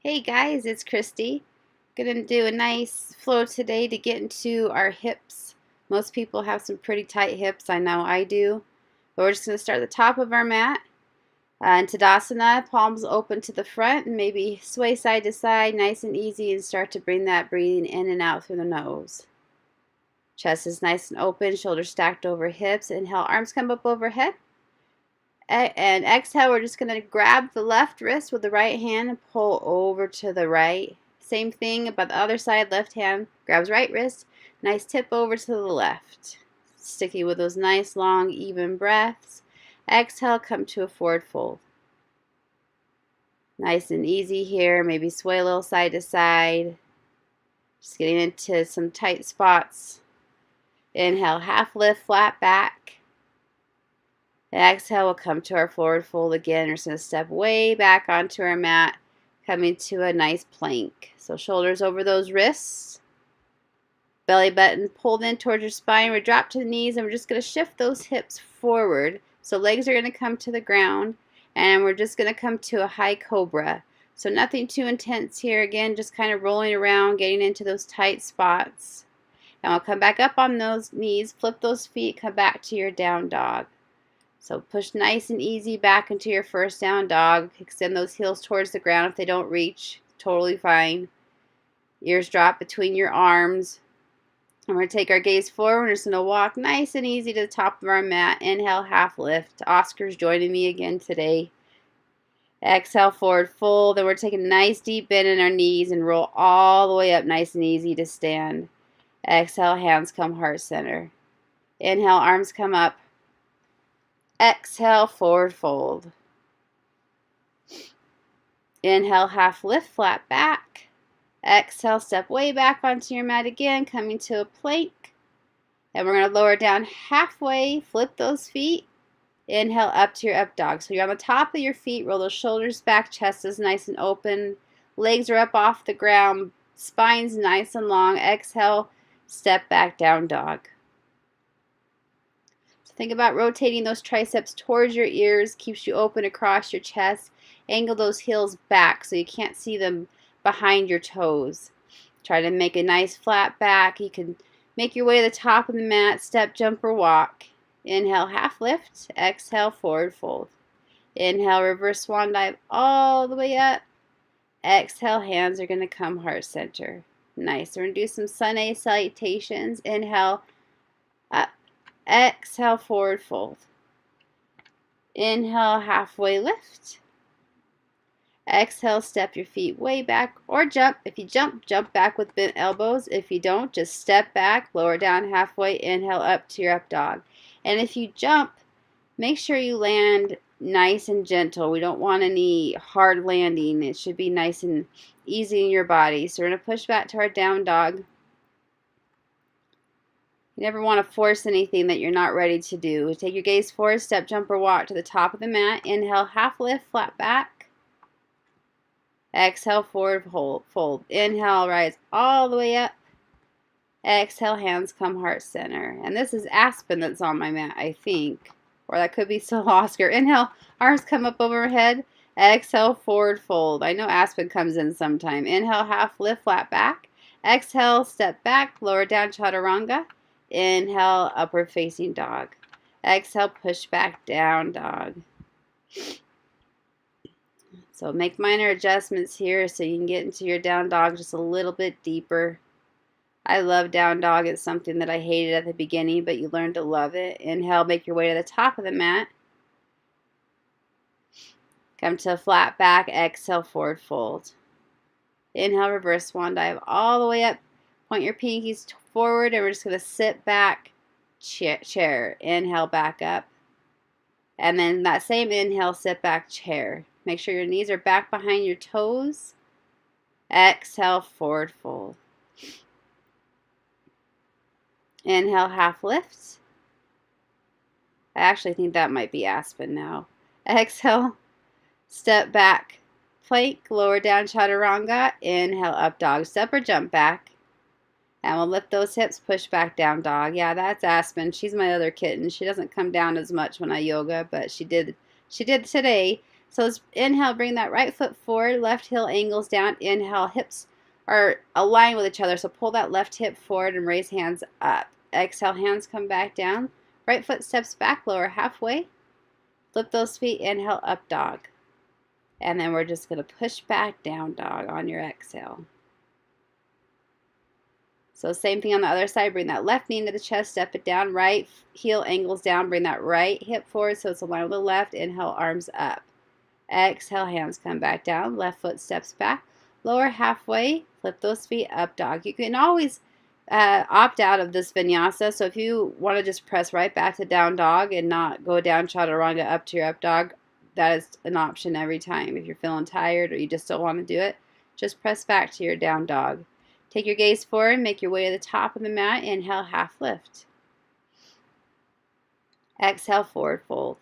Hey guys, it's Christy. Gonna do a nice flow today to get into our hips. Most people have some pretty tight hips, I know I do. But we're just gonna start at the top of our mat. In Tadasana, palms open to the front and maybe sway side to side, nice and easy, and start to bring that breathing in and out through the nose. Chest is nice and open, shoulders stacked over hips. Inhale, arms come up overhead. And exhale, we're just going to grab the left wrist with the right hand and pull over to the right. Same thing about the other side. Left hand grabs right wrist. Nice tip over to the left. Sticky with those nice, long, even breaths. Exhale, come to a forward fold. Nice and easy here. Maybe sway a little side to side. Just getting into some tight spots. Inhale, half lift, flat back. And exhale, we'll come to our forward fold again. We're just going to step way back onto our mat, coming to a nice plank. So shoulders over those wrists. Belly button pulled in towards your spine. We're drop to the knees, and we're just going to shift those hips forward. So legs are going to come to the ground, and we're just going to come to a high cobra. So nothing too intense here. Again, just kind of rolling around, getting into those tight spots. And we'll come back up on those knees, flip those feet, come back to your down dog. So push nice and easy back into your first down dog. Extend those heels towards the ground if they don't reach. Totally fine. Ears drop between your arms. And we're going to take our gaze forward. We're just going to walk nice and easy to the top of our mat. Inhale, half lift. Oscar's joining me again today. Exhale, forward fold. Then we're taking a nice deep bend in our knees and roll all the way up nice and easy to stand. Exhale, hands come heart center. Inhale, arms come up. Exhale, forward fold. Inhale, half lift, flat back. Exhale, step way back onto your mat again, coming to a plank. And we're going to lower down halfway, flip those feet. Inhale, up to your up dog. So you're on the top of your feet, roll those shoulders back, chest is nice and open. Legs are up off the ground, spine's nice and long. Exhale, step back, down dog. Think about rotating those triceps towards your ears, keeps you open across your chest. Angle those heels back so you can't see them behind your toes. Try to make a nice flat back. You can make your way to the top of the mat, step, jump, or walk. Inhale, half lift. Exhale, forward fold. Inhale, reverse swan dive all the way up. Exhale, hands are going to come heart center. Nice. We're going to do some sun A salutations. Inhale, up. Exhale, forward fold. Inhale, halfway lift. Exhale, step your feet way back or jump. If you jump, jump back with bent elbows. If you don't, just step back, lower down halfway, inhale up to your up dog. And if you jump, make sure you land nice and gentle. We don't want any hard landing. It should be nice and easy in your body. So we're going to push back to our down dog. You never want to force anything that you're not ready to do. Take your gaze forward, step, jump, or walk to the top of the mat. Inhale, half lift, flat back. Exhale, forward fold. Inhale, rise all the way up. Exhale, hands come heart center. And this is Aspen that's on my mat, I think. Or that could be still Oscar. Inhale, arms come up overhead. Exhale, forward fold. I know Aspen comes in sometime. Inhale, half lift, flat back. Exhale, step back, lower down, chaturanga. Inhale, upward facing dog. Exhale, push back, down dog. So make minor adjustments here so you can get into your down dog just a little bit deeper. I love down dog. It's something that I hated at the beginning, but you learn to love it. Inhale, make your way to the top of the mat. Come to a flat back. Exhale, forward fold. Inhale, reverse swan dive all the way up. Point your pinkies forward, and we're just going to sit back, chair. Inhale, back up. And then that same inhale, sit back, chair. Make sure your knees are back behind your toes. Exhale, forward fold. Inhale, half lift. I actually think that might be Aspen now. Exhale, step back, plank, lower down, chaturanga. Inhale, up dog, step or jump back. And we'll lift those hips, push back, down dog. Yeah, that's Aspen. She's my other kitten. She doesn't come down as much when I yoga, but she did today. So let's inhale, bring that right foot forward, left heel angles down. Inhale, hips are aligned with each other. So pull that left hip forward and raise hands up. Exhale, hands come back down. Right foot steps back, lower halfway. Flip those feet, inhale, up dog. And then we're just going to push back, down dog on your exhale. So same thing on the other side. Bring that left knee into the chest, step it down. Right heel angles down. Bring that right hip forward so it's aligned with the left. Inhale, arms up. Exhale, hands come back down. Left foot steps back. Lower halfway. Flip those feet, up dog. You can always opt out of this vinyasa. So if you want to just press right back to down dog and not go down chaturanga up to your up dog, that is an option every time. If you're feeling tired or you just don't want to do it, just press back to your down dog. Take your gaze forward, make your way to the top of the mat. Inhale, half lift. Exhale, forward fold.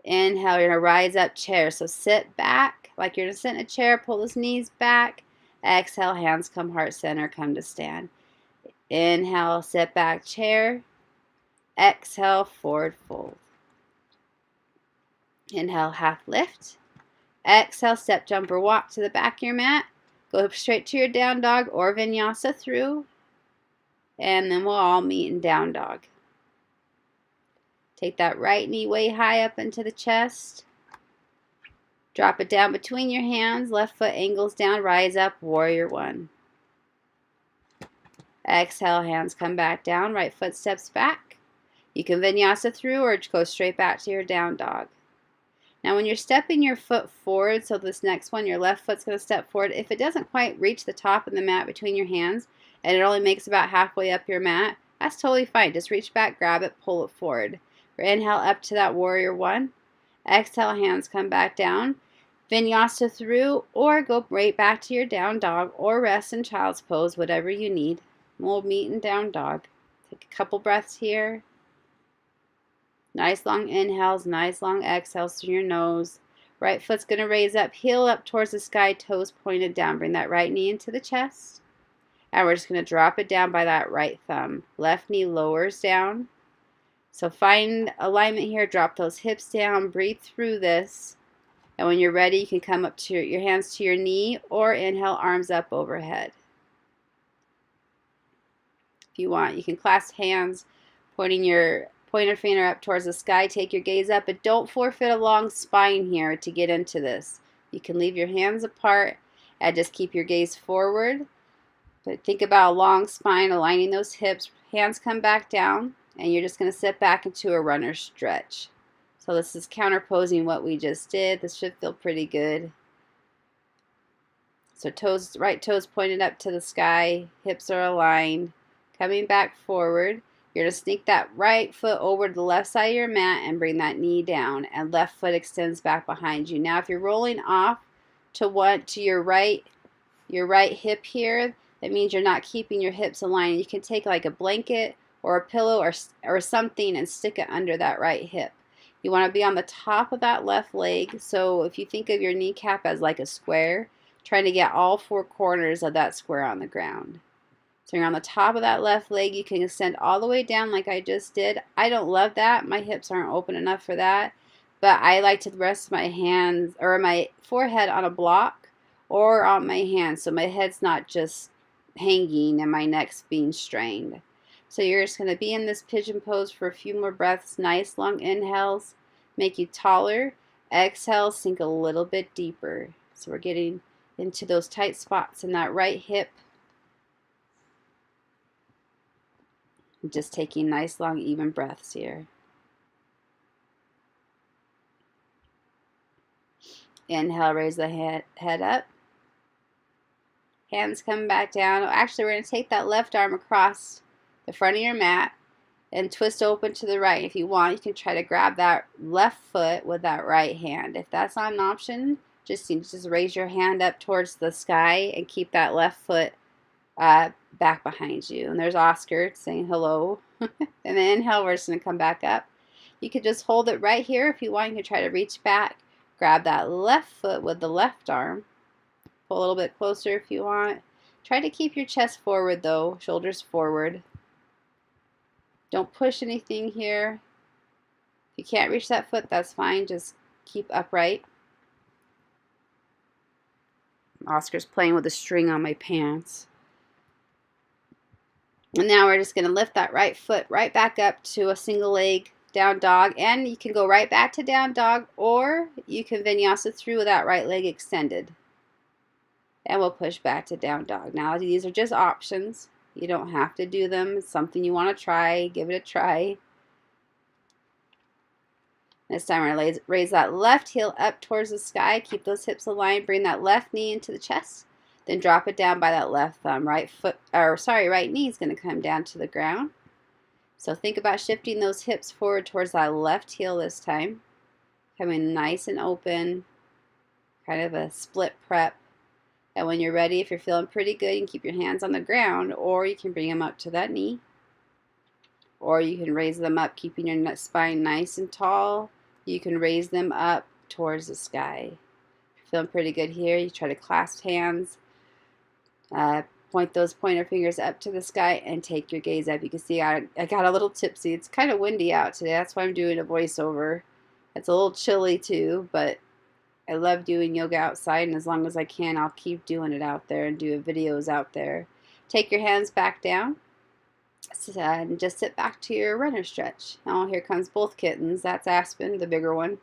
Inhale, you're going to rise up chair. So sit back like you're going to sit in a chair. Pull those knees back. Exhale, hands come heart center, come to stand. Inhale, sit back chair. Exhale, forward fold. Inhale, half lift. Exhale, step jumper walk to the back of your mat. Go straight to your down dog or vinyasa through. And then we'll all meet in down dog. Take that right knee way high up into the chest. Drop it down between your hands. Left foot angles down. Rise up, warrior one. Exhale, hands come back down. Right foot steps back. You can vinyasa through or go straight back to your down dog. Now when you're stepping your foot forward, so this next one, your left foot's going to step forward. If it doesn't quite reach the top of the mat between your hands, and it only makes about halfway up your mat, that's totally fine. Just reach back, grab it, pull it forward. Inhale up to that warrior one. Exhale, hands come back down. Vinyasa through or go right back to your down dog or rest in child's pose, whatever you need. We'll meet in down dog. Take a couple breaths here. Nice long inhales, nice long exhales through your nose. Right foot's going to raise up, heel up towards the sky, toes pointed down. Bring that right knee into the chest. And we're just going to drop it down by that right thumb. Left knee lowers down. So find alignment here, drop those hips down, breathe through this. And when you're ready, you can come up to your hands to your knee or inhale, arms up overhead. If you want, you can clasp hands, pointing your pointer finger up towards the sky. Take your gaze up, but don't forfeit a long spine here to get into this. You can leave your hands apart and just keep your gaze forward. But think about a long spine, aligning those hips. Hands come back down, and you're just going to sit back into a runner stretch. So this is counterposing what we just did. This should feel pretty good. So toes, right toes pointed up to the sky, hips are aligned. Coming back forward, you're going to sneak that right foot over to the left side of your mat and bring that knee down, and left foot extends back behind you. Now if you're rolling off to your right hip here, that means you're not keeping your hips aligned. You can take like a blanket or a pillow or something and stick it under that right hip. You want to be on the top of that left leg. So if you think of your kneecap as like a square, trying to get all four corners of that square on the ground. So you're on the top of that left leg. You can extend all the way down like I just did. I don't love that. My hips aren't open enough for that. But I like to rest my hands or my forehead on a block or on my hands, so my head's not just hanging and my neck's being strained. So you're just going to be in this pigeon pose for a few more breaths. Nice long inhales make you taller. Exhale, sink a little bit deeper. So we're getting into those tight spots in that right hip. Just taking nice long even breaths here. Inhale, raise the head up. Hands come back down. Actually, we're going to take that left arm across the front of your mat and twist open to the right. If you want, you can try to grab that left foot with that right hand. If that's not an option, just raise your hand up towards the sky and keep that left foot back behind you. And there's Oscar saying hello. And then inhale, we're just going to come back up. You could just hold it right here. If you want, you can try to reach back. Grab that left foot with the left arm. Pull a little bit closer if you want. Try to keep your chest forward though, shoulders forward. Don't push anything here. If you can't reach that foot, that's fine. Just keep upright. Oscar's playing with a string on my pants. And now we're just going to lift that right foot right back up to a single leg down dog. And you can go right back to down dog, or you can vinyasa through with that right leg extended. And we'll push back to down dog. Now these are just options. You don't have to do them. It's something you want to try. Give it a try. This time we're going to raise that left heel up towards the sky. Keep those hips aligned. Bring that left knee into the chest. Then drop it down by that left thumb. Right knee is going to come down to the ground. So think about shifting those hips forward towards that left heel this time. Coming nice and open. Kind of a split prep. And when you're ready, if you're feeling pretty good, you can keep your hands on the ground, or you can bring them up to that knee. Or you can raise them up, keeping your spine nice and tall. You can raise them up towards the sky. If you're feeling pretty good here, you try to clasp hands. Point those pointer fingers up to the sky and take your gaze up. You can see I got a little tipsy. It's kind of windy out today. That's why I'm doing a voiceover. It's a little chilly too, but I love doing yoga outside, and as long as I can, I'll keep doing it out there and do videos out there. Take your hands back down and just sit back to your runner stretch. Now here comes both kittens. That's Aspen, the bigger one,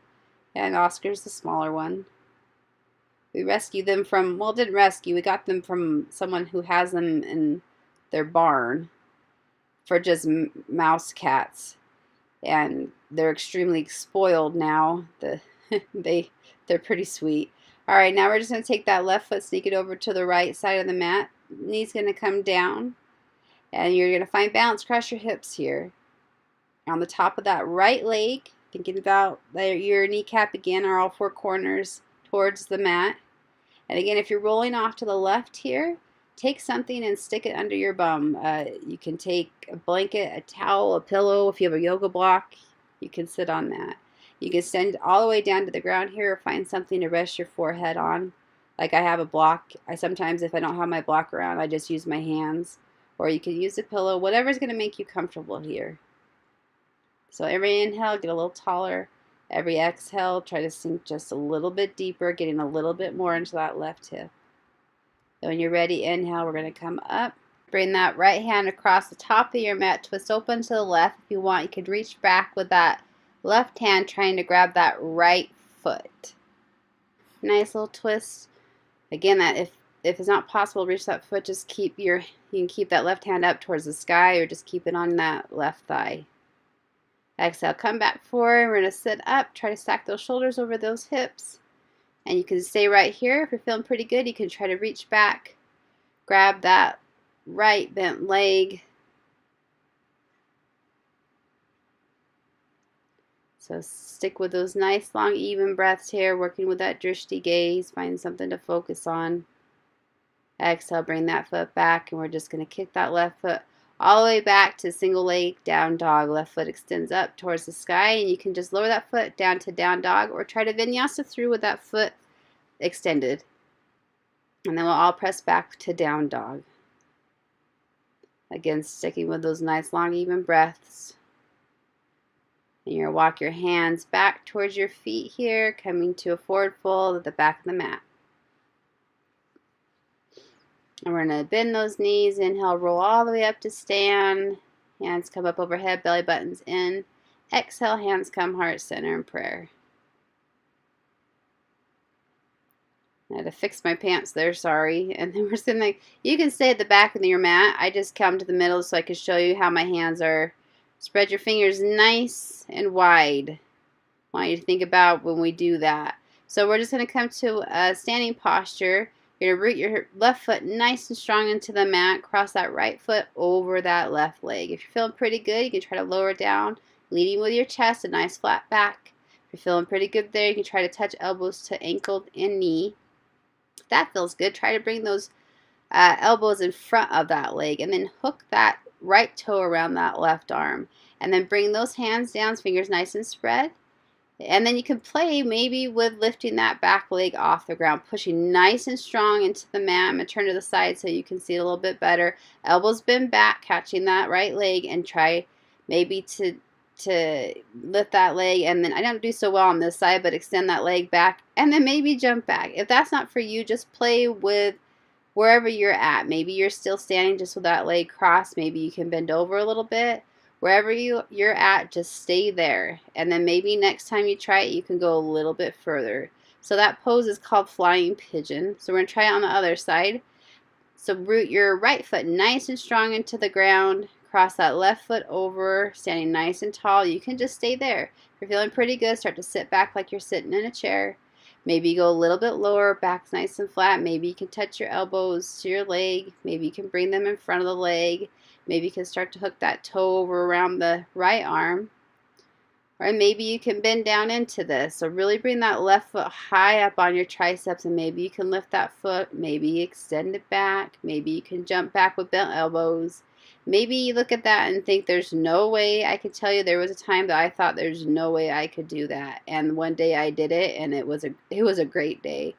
and Oscar's the smaller one. We rescued them from, well, didn't rescue, we got them from someone who has them in their barn for just mouse cats. And they're extremely spoiled now. They're pretty sweet. All right, now we're just going to take that left foot, sneak it over to the right side of the mat. Knee's going to come down. And you're going to find balance across your hips here. On the top of that right leg, thinking about your kneecap again, are all four corners towards the mat. And again, if you're rolling off to the left here, take something and stick it under your bum. You can take a blanket, a towel, a pillow. If you have a yoga block, you can sit on that. You can send all the way down to the ground here, or find something to rest your forehead on. Like I have a block. Sometimes if I don't have my block around, I just use my hands. Or you can use a pillow, whatever's going to make you comfortable here. So every inhale, get a little taller. Every exhale, try to sink just a little bit deeper, getting a little bit more into that left hip. And when you're ready, inhale, we're going to come up. Bring that right hand across the top of your mat, twist open to the left. If you want, you could reach back with that left hand, trying to grab that right foot. Nice little twist. Again, that if it's not possible to reach that foot, just you can keep that left hand up towards the sky, or just keep it on that left thigh. Exhale, come back forward. We're going to sit up. Try to stack those shoulders over those hips. And you can stay right here. If you're feeling pretty good, you can try to reach back, grab that right bent leg. So stick with those nice, long, even breaths here, working with that drishti gaze. Find something to focus on. Exhale, bring that foot back, and we're just going to kick that left foot all the way back to single leg down dog. Left foot extends up towards the sky, and you can just lower that foot down to down dog, or try to vinyasa through with that foot extended. And then we'll all press back to down dog. Again, sticking with those nice, long, even breaths. And you're going to walk your hands back towards your feet here, coming to a forward fold at the back of the mat. And we're going to bend those knees. Inhale, roll all the way up to stand. Hands come up overhead, belly buttons in. Exhale, hands come heart center in prayer. I had to fix my pants there, sorry. And then we're sitting like, you can stay at the back of your mat. I just come to the middle so I can show you how my hands are. Spread your fingers nice and wide. I want you to think about when we do that. So we're just going to come to a standing posture. You're going to root your left foot nice and strong into the mat. Cross that right foot over that left leg. If you're feeling pretty good, you can try to lower it down, leading with your chest, a nice flat back. If you're feeling pretty good there, you can try to touch elbows to ankle and knee. If that feels good, try to bring those elbows in front of that leg, and then hook that right toe around that left arm. And then bring those hands down, fingers nice and spread. And then you can play maybe with lifting that back leg off the ground, pushing nice and strong into the mat. I'm going to turn to the side so you can see it a little bit better. Elbows bend back, catching that right leg, and try maybe to to lift that leg, and then I don't do so well on this side, but extend that leg back and then maybe jump back. If that's not for you, just play with wherever you're at. Maybe you're still standing just with that leg crossed. Maybe you can bend over a little bit. Wherever you're at, just stay there. And then maybe next time you try it, you can go a little bit further. So that pose is called flying pigeon. So we're going to try it on the other side. So root your right foot nice and strong into the ground. Cross that left foot over, standing nice and tall. You can just stay there. If you're feeling pretty good, start to sit back like you're sitting in a chair. Maybe you go a little bit lower, back's nice and flat. Maybe you can touch your elbows to your leg. Maybe you can bring them in front of the leg. Maybe you can start to hook that toe over around the right arm. Or maybe you can bend down into this. So really bring that left foot high up on your triceps, and maybe you can lift that foot. Maybe extend it back. Maybe you can jump back with bent elbows. Maybe you look at that and think there's no way. I could tell you there was a time that I thought there's no way I could do that. And one day I did it, and it was a great day.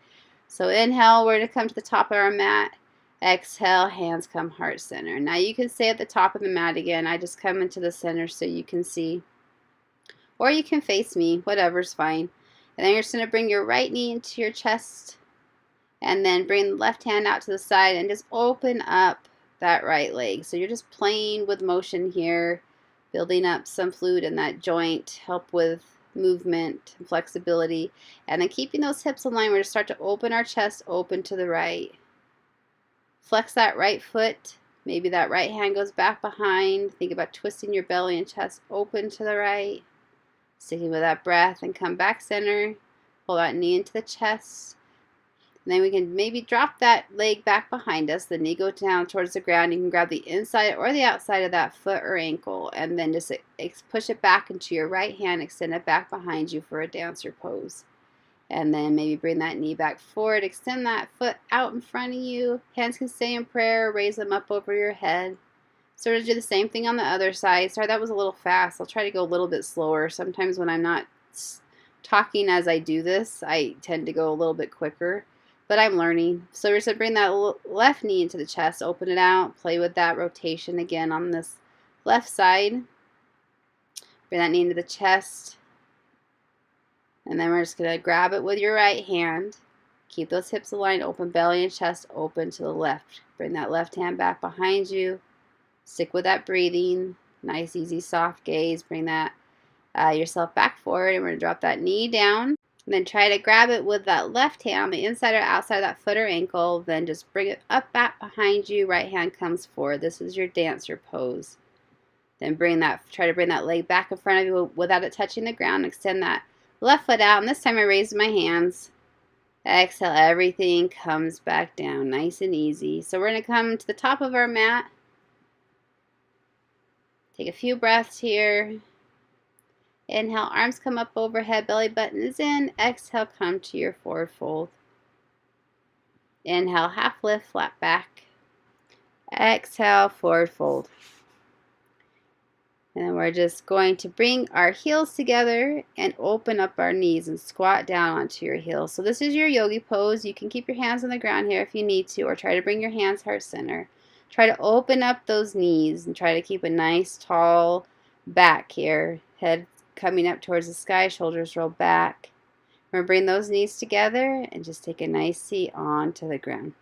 So inhale, we're going to come to the top of our mat. Exhale, hands come heart center. Now you can stay at the top of the mat again. I just come into the center so you can see. Or you can face me, whatever's fine. And then you're just going to bring your right knee into your chest. And then bring the left hand out to the side and just open up that right leg. So you're just playing with motion here, building up some fluid in that joint, help with movement and flexibility. And then keeping those hips in line, we're going to start to open our chest, open to the right. Flex that right foot. Maybe that right hand goes back behind. Think about twisting your belly and chest open to the right. Sticking with that breath and come back center. Pull that knee into the chest. And then we can maybe drop that leg back behind us. The knee goes down towards the ground. You can grab the inside or the outside of that foot or ankle. And then just push it back into your right hand. Extend it back behind you for a dancer pose. And then maybe bring that knee back forward. Extend that foot out in front of you. Hands can stay in prayer. Raise them up over your head. So we're going to do the same thing on the other side. Sorry, that was a little fast. I'll try to go a little bit slower. Sometimes when I'm not talking as I do this, I tend to go a little bit quicker. But I'm learning. So we're just going to bring that left knee into the chest. Open it out. Play with that rotation again on this left side. Bring that knee into the chest. And then we're just going to grab it with your right hand. Keep those hips aligned. Open belly and chest open to the left. Bring that left hand back behind you. Stick with that breathing. Nice, easy, soft gaze. Bring that yourself back forward, and we're going to drop that knee down. And then try to grab it with that left hand on the inside or outside of that foot or ankle. Then just bring it up back behind you. Right hand comes forward. This is your dancer pose. Then try to bring that leg back in front of you without it touching the ground. Extend that left foot out. And this time I raise my hands. Exhale, everything comes back down. Nice and easy. So we're going to come to the top of our mat. Take a few breaths here. Inhale, arms come up overhead, belly button is in. Exhale, come to your forward fold. Inhale, half lift, flat back. Exhale, forward fold. And then we're just going to bring our heels together and open up our knees and squat down onto your heels. So this is your yogi pose. You can keep your hands on the ground here if you need to, or try to bring your hands heart center. Try to open up those knees and try to keep a nice tall back here. Head coming up towards the sky, shoulders roll back. We're going to bring those knees together and just take a nice seat onto the ground.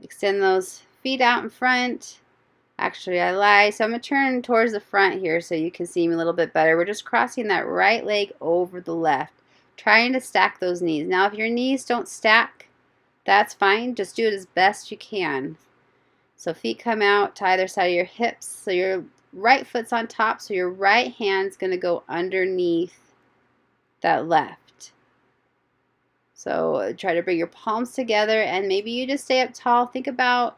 Extend those feet out in front. Actually, I lie. So I'm going to turn towards the front here so you can see me a little bit better. We're just crossing that right leg over the left, trying to stack those knees. Now, if your knees don't stack, that's fine. Just do it as best you can. So feet come out to either side of your hips. So your right foot's on top. So your right hand's going to go underneath that left. So try to bring your palms together, and maybe you just stay up tall. Think about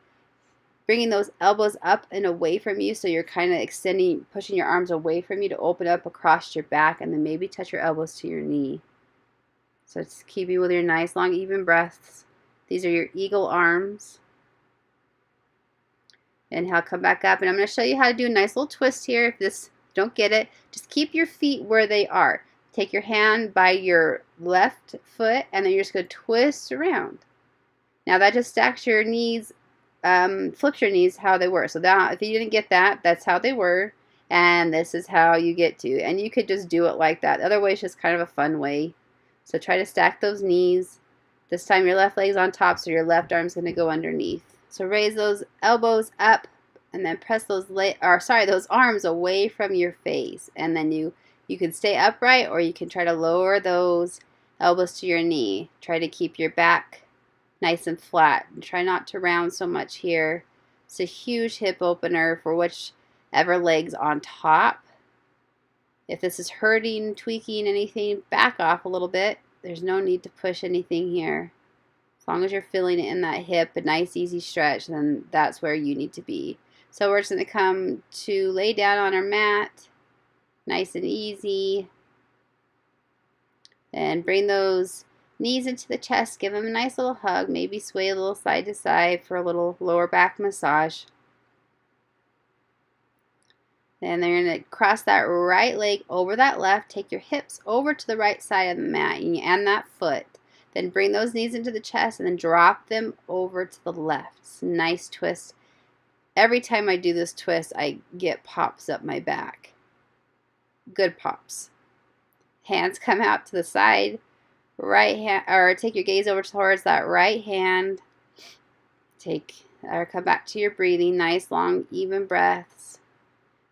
bringing those elbows up and away from you. So you're kind of pushing your arms away from you to open up across your back, and then maybe touch your elbows to your knee. So just keeping with your nice, long, even breaths. These are your eagle arms. Inhale, come back up. And I'm going to show you how to do a nice little twist here. If this don't get it, just keep your feet where they are. Take your hand by your left foot, and then you're just going to twist around. Now that just stacks your knees, flips your knees how they were. So that, if you didn't get that, that's how they were. And this is how you get to. And you could just do it like that. The other way is just kind of a fun way. So try to stack those knees. This time your left leg's on top, so your left arm's going to go underneath. So raise those elbows up and then press those those arms away from your face. And then you can stay upright, or you can try to lower those elbows to your knee. Try to keep your back nice and flat. And try not to round so much here. It's a huge hip opener for whichever leg's on top. If this is hurting, tweaking anything, back off a little bit. There's no need to push anything here. As long as you're feeling it in that hip, a nice easy stretch, then that's where you need to be. So we're just going to come to lay down on our mat, nice and easy. And bring those knees into the chest, give them a nice little hug, maybe sway a little side to side for a little lower back massage. Then they're going to cross that right leg over that left. Take your hips over to the right side of the mat and that foot. Then bring those knees into the chest and then drop them over to the left. It's a nice twist. Every time I do this twist, I get pops up my back. Good pops. Hands come out to the side. Right hand, or take your gaze over towards that right hand. Come back to your breathing. Nice, long, even breaths.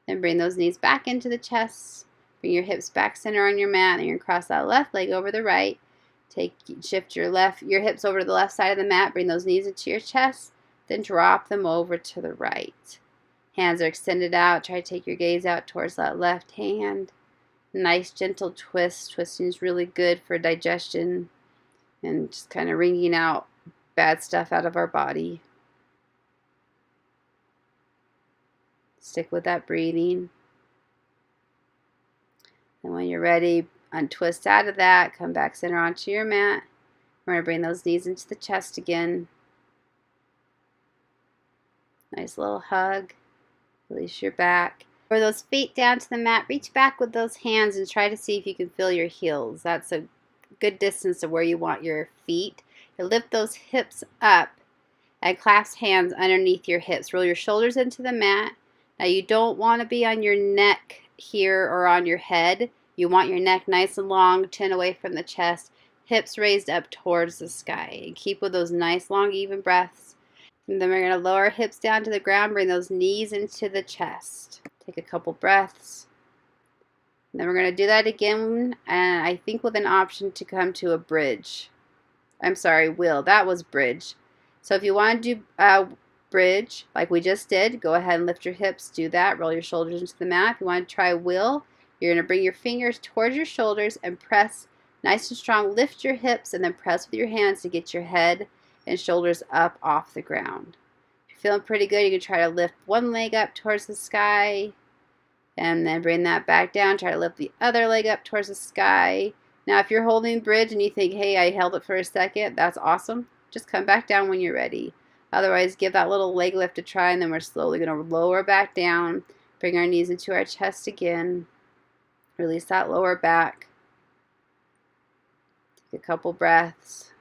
Then bring those knees back into the chest. Bring your hips back center on your mat. And you're going to cross that left leg over the right. Shift your hips over to the left side of the mat. Bring those knees into your chest. Then drop them over to the right. Hands are extended out. Try to take your gaze out towards that left hand. Nice gentle twist. Twisting is really good for digestion and just kind of wringing out bad stuff out of our body. Stick with that breathing. And when you're ready, untwist out of that. Come back center onto your mat. We're going to bring those knees into the chest again. Nice little hug. Release your back. For those feet down to the mat, reach back with those hands and try to see if you can feel your heels. That's a good distance of where you want your feet. You lift those hips up and clasp hands underneath your hips. Roll your shoulders into the mat. Now you don't want to be on your neck here or on your head. You want your neck nice and long, chin away from the chest, hips raised up towards the sky. And keep with those nice long even breaths. And then we're going to lower our hips down to the ground, bring those knees into the chest. Take a couple breaths. And then we're going to do that again, and I think with an option to come to a bridge. I'm sorry, wheel. That was bridge. So if you want to do bridge, like we just did, go ahead and lift your hips, do that, roll your shoulders into the mat. If you want to try wheel, you're going to bring your fingers towards your shoulders and press nice and strong. Lift your hips and then press with your hands to get your head and shoulders up off the ground. If you're feeling pretty good, you can try to lift one leg up towards the sky and then bring that back down. Try to lift the other leg up towards the sky. Now if you're holding bridge and you think, hey, I held it for a second, that's awesome. Just come back down when you're ready. Otherwise, give that little leg lift a try, and then we're slowly going to lower back down. Bring our knees into our chest again. Release that lower back. Take a couple breaths.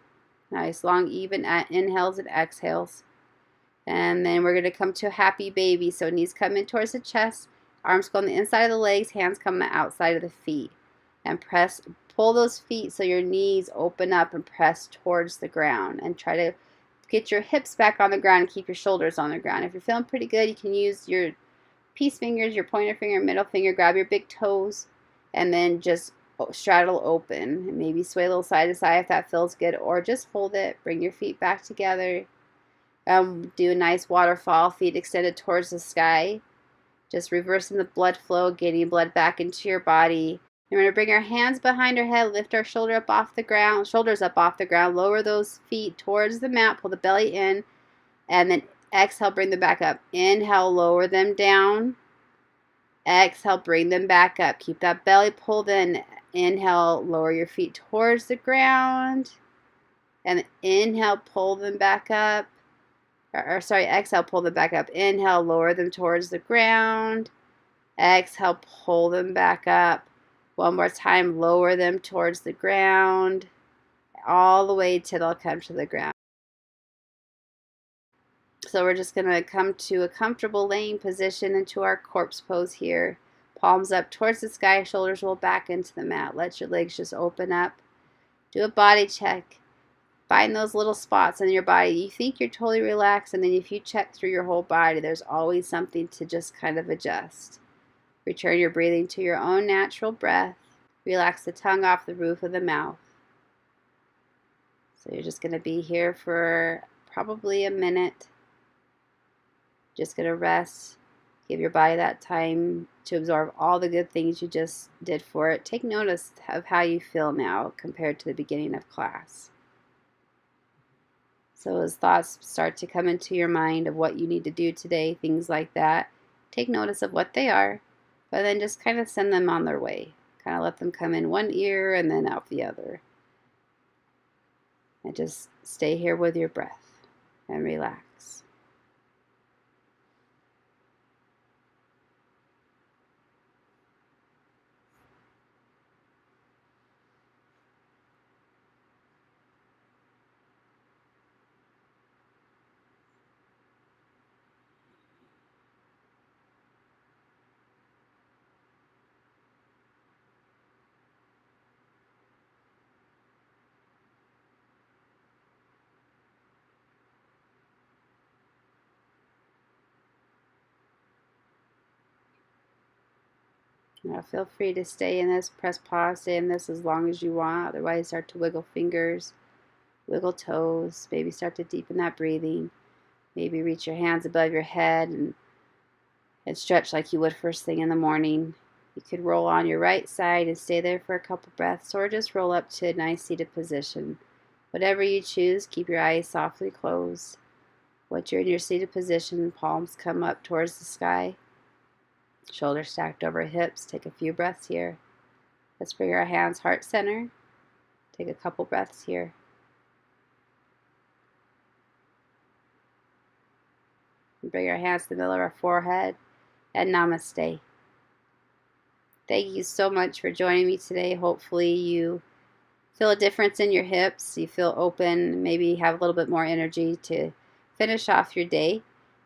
Nice, long, even inhales and exhales. And then we're going to come to a happy baby. So knees come in towards the chest. Arms go on the inside of the legs. Hands come on the outside of the feet. And pull those feet so your knees open up and press towards the ground. And try to get your hips back on the ground and keep your shoulders on the ground. If you're feeling pretty good, you can use your peace fingers, your pointer finger, middle finger, grab your big toes, and then just straddle open. And maybe sway a little side to side if that feels good, or just hold it. Bring your feet back together. Do a nice waterfall, feet extended towards the sky. Just reversing the blood flow, getting blood back into your body. And we're going to bring our hands behind our head, lift our shoulders up off the ground, lower those feet towards the mat, pull the belly in, and then exhale, bring them back up. Inhale, lower them down. Exhale, bring them back up. Keep that belly pulled in. Inhale, lower your feet towards the ground. And inhale, pull them back up. Exhale, pull them back up. Inhale, lower them towards the ground. Exhale, pull them back up. One more time, lower them towards the ground, all the way till they'll come to the ground. So we're just going to come to a comfortable laying position into our corpse pose here. Palms up towards the sky, shoulders roll back into the mat. Let your legs just open up. Do a body check. Find those little spots in your body. You think you're totally relaxed, and then if you check through your whole body, there's always something to just kind of adjust. Return your breathing to your own natural breath. Relax the tongue off the roof of the mouth. So you're just going to be here for probably a minute. Just going to rest. Give your body that time to absorb all the good things you just did for it. Take notice of how you feel now compared to the beginning of class. So as thoughts start to come into your mind of what you need to do today, things like that, take notice of what they are, but then just kind of send them on their way. Kind of let them come in one ear and then out the other. And just stay here with your breath and relax. Now feel free to stay in this, press pause, stay in this as long as you want. Otherwise, start to wiggle fingers, wiggle toes, maybe start to deepen that breathing. Maybe reach your hands above your head and stretch like you would first thing in the morning. You could roll on your right side and stay there for a couple breaths, or just roll up to a nice seated position. Whatever you choose, keep your eyes softly closed. Once you're in your seated position, palms come up towards the sky. Shoulders stacked over hips. Take a few breaths here. Let's bring our hands heart center. Take a couple breaths here. And bring our hands to the middle of our forehead and namaste. Thank you so much for joining me today. Hopefully you feel a difference in your hips. You feel open, maybe have a little bit more energy to finish off your day.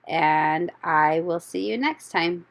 And I will see you next time.